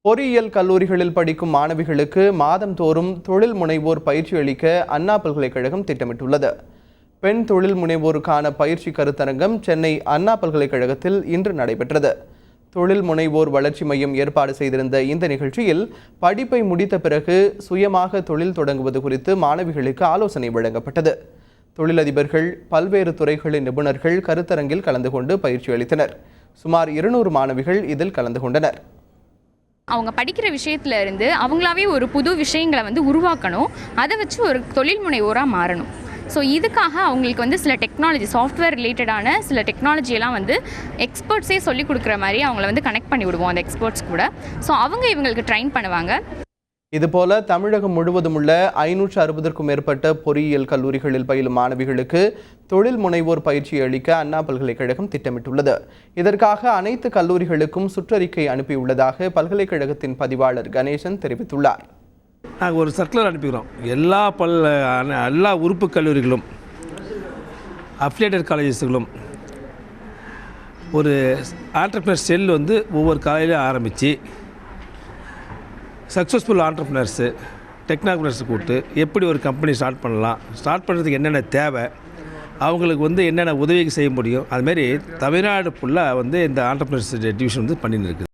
பொறியியல் கல்லூரிகளில் படிக்கும் மாணவிகளுக்கு மாதந்தோறும் தொழில் முனைவோர் பயிற்சி அளிக்க அண்ணா பல்கலைக்கழகம் திட்டமிட்டுள்ளது. பெண் தொழில் முனைவோருக்கான பயிற்சி கருத்தரங்கம் சென்னை அண்ணா பல்கலைக்கழகத்தில் இன்று நடைபெற்றது. தொழில் முனைவோர் வளர்ச்சி மையம் ஏற்பாடு செய்திருந்த இந்த நிகழ்ச்சியில் படிப்பை முடித்த பிறகு சுயமாக தொழில் தொடங்குவது குறித்து மாணவிகளுக்கு ஆலோசனை வழங்கப்பட்டது. தொழிலதிபர்கள், பல்வேறு துறைகளின் நிபுணர்கள் கருத்தரங்கில் கலந்து கொண்டு பயிற்சி அளித்தனர். சுமார் 200 மாணவிகள் இதில் கலந்து கொண்டனர். அவங்க படிக்கிற விஷயத்துல இருந்து அவங்களாவே ஒரு புது விஷயங்களை உருவாக்கணும், அதை வச்சு ஒரு தொழில் முனைவோராக மாறணும். ஸோ இதுக்காக அவங்களுக்கு சில டெக்னாலஜி, சாஃப்ட்வேர் ரிலேட்டடான சில டெக்னாலஜியெல்லாம் எக்ஸ்பர்ட்ஸே சொல்லிக் கொடுக்குற மாதிரி அவங்கள கனெக்ட் பண்ணி விடுவோம் அந்த எக்ஸ்பர்ட்ஸ் கூட. ஸோ அவங்க இவங்களுக்கு ட்ரைன் பண்ணுவாங்க. இதுபோல தமிழகம் முழுவதும் உள்ள 560க்கும் மேற்பட்ட பொறியியல் கல்லூரிகளில் பயிலும் மாணவிகளுக்கு தொழில் முனைவோர் பயிற்சி அளிக்க அண்ணா பல்கலைக்கழகம் திட்டமிட்டுள்ளது. இதற்காக அனைத்து கல்லூரிகளுக்கும் சுற்றறிக்கை அனுப்பியுள்ளதாக பல்கலைக்கழகத்தின் பதிவாளர் கணேசன் தெரிவித்துள்ளார். நாங்கள் ஒரு சர்க்குலர் அனுப்பிக்கிறோம். எல்லா உறுப்பு கல்லூரிகளும், அஃபிலியேட்டட் காலேஜஸ்களும் ஒரு ஆண்டர்பிரினர் செல் ஒவ்வொரு காலேஜிலும் ஆரம்பித்து சக்ஸஸ்ஃபுல் ஆண்டர்பிரினர்ஸு, டெக்னாக்ரினர்ஸு கூப்பிட்டு எப்படி ஒரு கம்பெனி ஸ்டார்ட் பண்ணுறதுக்கு என்னென்ன தேவை, அவங்களுக்கு என்னென்ன உதவி செய்ய முடியும், அதுமாரி தமிழ்நாடு ஃபுல்லாக இந்த ஆண்டர்பிரினர்ஸ் டிவிஷன் பண்ணின்னு இருக்குது.